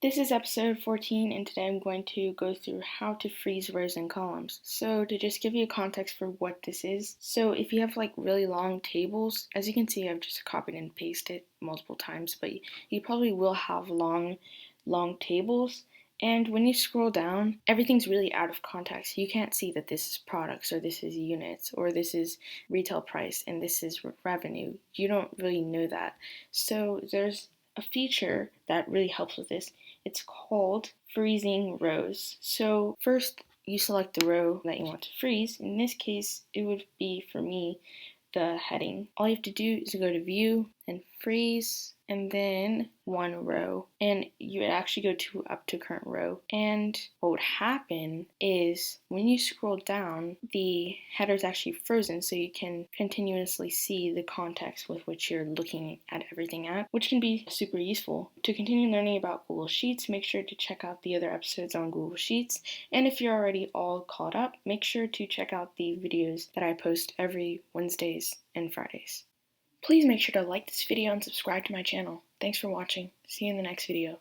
This is episode 14, and today I'm going to go through how to freeze rows and columns. So to just give you a context for what this is, so if you have like really long tables, as you can see I've just copied and pasted multiple times, but you probably will have long tables, and when you scroll down, everything's really out of context. You can't see that this is products, or this is units, or this is retail price, and this is revenue. You don't really know that. So there's a feature that really helps with this. It's called freezing rows. So first you select the row that you want to freeze. In this case, it would be, for me, the heading. All you have to do is go to view and freeze and then one row, and you would actually go to up to current row. And what would happen is when you scroll down, the header is actually frozen, so you can continuously see the context with which you're looking at everything at, which can be super useful. To continue learning about Google Sheets, make sure to check out the other episodes on Google Sheets, and if you're already all caught up, make sure to check out the videos that I post every Wednesdays and Fridays. Please make sure to like this video and subscribe to my channel. Thanks for watching. See you in the next video.